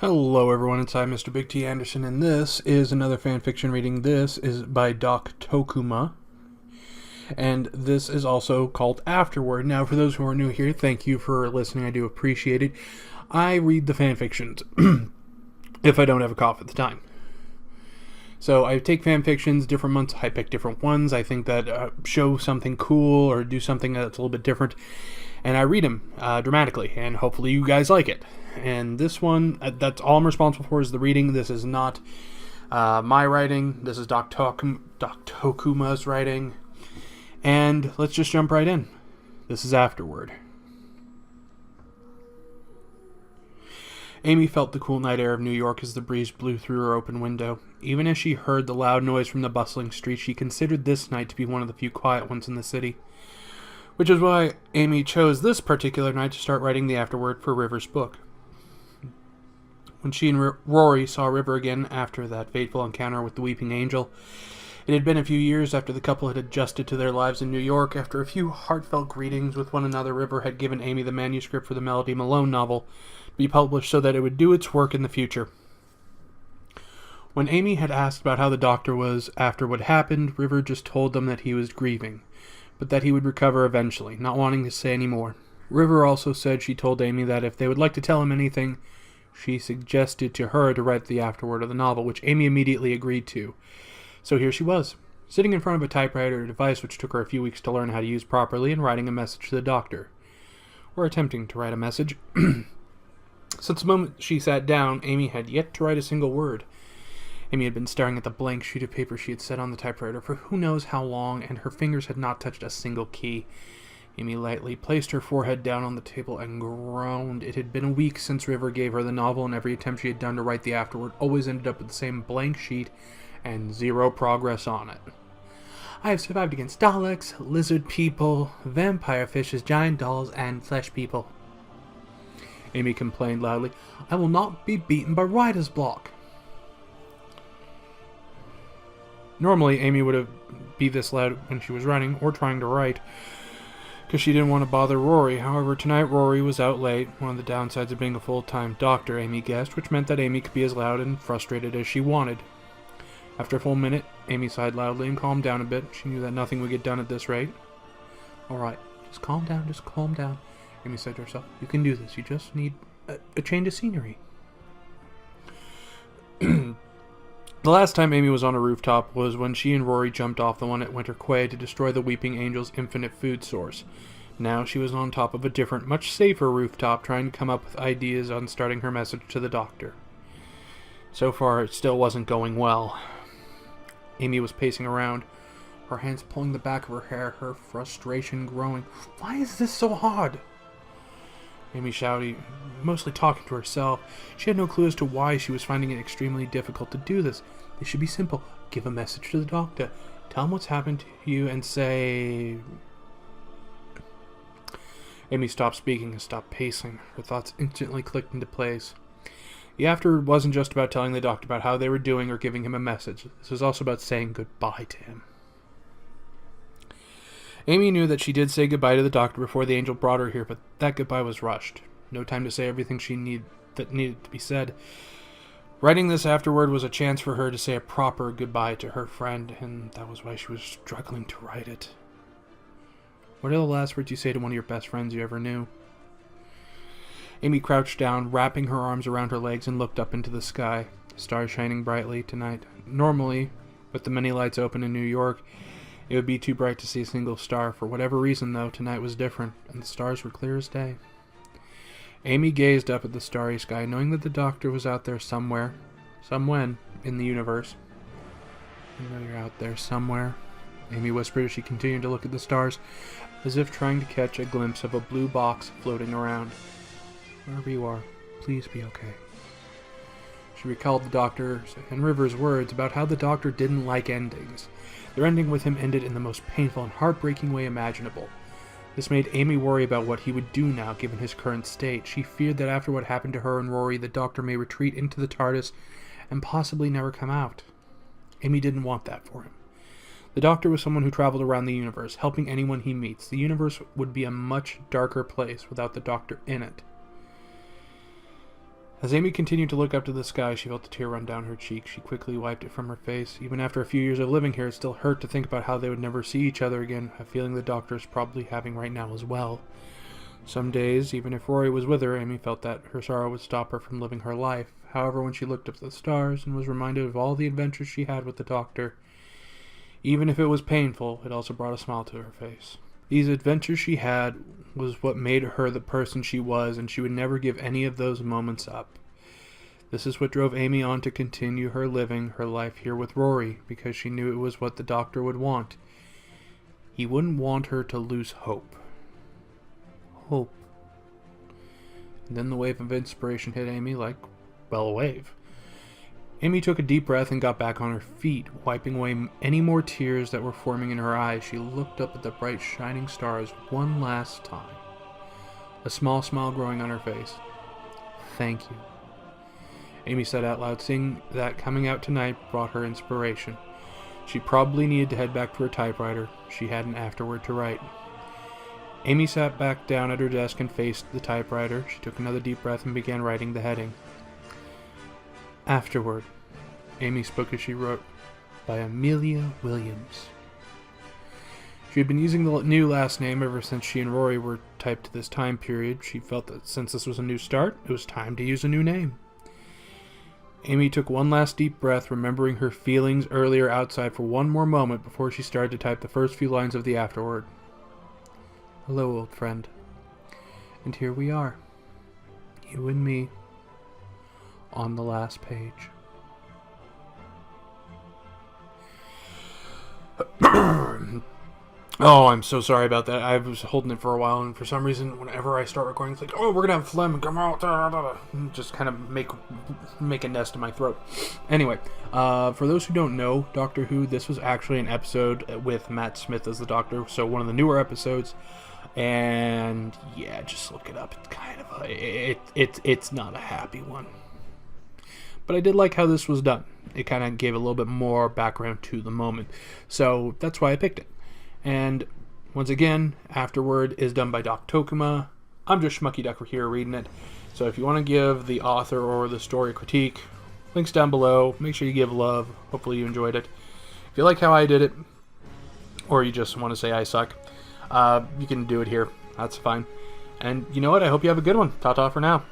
Hello everyone, it's I, Mr. Big T Anderson, and this is another fanfiction reading. This is by DocTokuMA, and this is also called Afterword. Now, for those who are new here, thank you for listening, I do appreciate it. I read the fanfictions, if I don't have a cough at the time. So I take fanfictions, different months, I pick different ones, I think that show something cool or do something that's a little bit different, and I read them dramatically, and hopefully you guys like it. And this one, that's all I'm responsible for, is the reading. This is not my writing. This is DocTokuMA's writing. And let's just jump right in. This is Afterword. Amy felt the cool night air of New York as the breeze blew through her open window. Even as she heard the loud noise from the bustling street, she considered this night to be one of the few quiet ones in the city. Which is why Amy chose this particular night to start writing the afterword for River's book. When she and Rory saw River again after that fateful encounter with the Weeping Angel, it had been a few years after the couple had adjusted to their lives in New York. After a few heartfelt greetings with one another, River had given Amy the manuscript for the Melody Malone novel to be published so that it would do its work in the future. When Amy had asked about how the doctor was after what happened, River just told them that he was grieving, but that he would recover eventually, not wanting to say any more. River also said she told Amy that if they would like to tell him anything, she suggested to her to write the afterword of the novel, which Amy immediately agreed to. So here she was, sitting in front of a typewriter, a device which took her a few weeks to learn how to use properly, and writing a message to the doctor. Or attempting to write a message. Since the moment she sat down, Amy had yet to write a single word. Amy had been staring at the blank sheet of paper she had set on the typewriter for who knows how long, and her fingers had not touched a single key. Amy lightly placed her forehead down on the table and groaned. It had been a week since River gave her the novel, and every attempt she had done to write the afterword always ended up with the same blank sheet and zero progress on it. I have survived against Daleks, lizard people, vampire fishes, giant dolls, and flesh people. Amy complained loudly. I will not be beaten by writer's block. Normally, Amy would have be this loud when she was running or trying to write, because she didn't want to bother Rory. However, tonight Rory was out late, one of the downsides of being a full-time doctor, Amy guessed, which meant that Amy could be as loud and frustrated as she wanted. After a full minute, Amy sighed loudly and calmed down a bit. She knew that nothing would get done at this rate. Alright, just calm down, Amy said to herself. You can do this, you just need a change of scenery. The last time Amy was on a rooftop was when she and Rory jumped off the one at Winter Quay to destroy the Weeping Angel's infinite food source. Now she was on top of a different, much safer rooftop, trying to come up with ideas on starting her message to the doctor. So far, it still wasn't going well. Amy was pacing around, her hands pulling the back of her hair, her frustration growing. Why is this so hard? Amy shouted, mostly talking to herself. She had no clue as to why she was finding it extremely difficult to do this. It should be simple. Give a message to the doctor. Tell him what's happened to you and say... Amy stopped speaking and stopped pacing. Her thoughts instantly clicked into place. The afterword wasn't just about telling the doctor about how they were doing or giving him a message. This was also about saying goodbye to him. Amy knew that she did say goodbye to the doctor before the angel brought her here, but that goodbye was rushed. No time to say everything that needed to be said. Writing this afterword was a chance for her to say a proper goodbye to her friend, and that was why she was struggling to write it. What are the last words you say to one of your best friends you ever knew? Amy crouched down, wrapping her arms around her legs, and looked up into the sky. Stars shining brightly tonight. Normally, with the many lights open in New York, it would be too bright to see a single star. For whatever reason, though, tonight was different, and the stars were clear as day. Amy gazed up at the starry sky, knowing that the doctor was out there somewhere, somewhen, in the universe. I know you're out there somewhere, Amy whispered as she continued to look at the stars, as if trying to catch a glimpse of a blue box floating around. Wherever you are, please be okay. She recalled the doctor's and River's words about how the doctor didn't like endings. Their ending with him ended in the most painful and heartbreaking way imaginable. This made Amy worry about what he would do now, given his current state. She feared that after what happened to her and Rory, the doctor may retreat into the TARDIS and possibly never come out. Amy didn't want that for him. The doctor was someone who traveled around the universe, helping anyone he meets. The universe would be a much darker place without the doctor in it. As Amy continued to look up to the sky, she felt a tear run down her cheek. She quickly wiped it from her face. Even after a few years of living here, it still hurt to think about how they would never see each other again, a feeling the doctor is probably having right now as well. Some days, even if Rory was with her, Amy felt that her sorrow would stop her from living her life. However, when she looked up at the stars and was reminded of all the adventures she had with the doctor, even if it was painful, it also brought a smile to her face. These adventures she had was what made her the person she was, and she would never give any of those moments up. This is what drove Amy on to continue her living her life here with Rory, because she knew it was what the doctor would want. He wouldn't want her to lose hope. Hope. And then the wave of inspiration hit Amy like, well, a wave. Amy took a deep breath and got back on her feet, wiping away any more tears that were forming in her eyes. She looked up at the bright shining stars one last time, a small smile growing on her face. Thank you. Amy said out loud, seeing that coming out tonight brought her inspiration. She probably needed to head back to her typewriter. She had an afterword to write. Amy sat back down at her desk and faced the typewriter. She took another deep breath and began writing the heading. Afterword. Amy spoke as she wrote, by Amelia Williams. She had been using the new last name ever since she and Rory were typed to this time period. She felt that since this was a new start, it was time to use a new name. Amy took one last deep breath, remembering her feelings earlier outside for one more moment before she started to type the first few lines of the afterword. Hello, old friend. And here we are, you and me, on the last page. Oh, I'm so sorry about that. I was holding it for a while, and for some reason, whenever I start recording, it's like, oh, we're gonna have phlegm come out, just kind of make a nest in my throat. Anyway, for those who don't know Doctor Who, this was actually an episode with Matt Smith as the Doctor, so one of the newer episodes. And yeah, just look it up. It's kind of it's not a happy one. But I did like how this was done. It kind of gave a little bit more background to the moment. So that's why I picked it. And once again, Afterword is done by DocTokuMA. I'm just Schmucky Duck here reading it. So if you want to give the author or the story a critique, links down below. Make sure you give love. Hopefully you enjoyed it. If you like how I did it, or you just want to say I suck, you can do it here. That's fine. And you know what? I hope you have a good one. Ta-ta for now.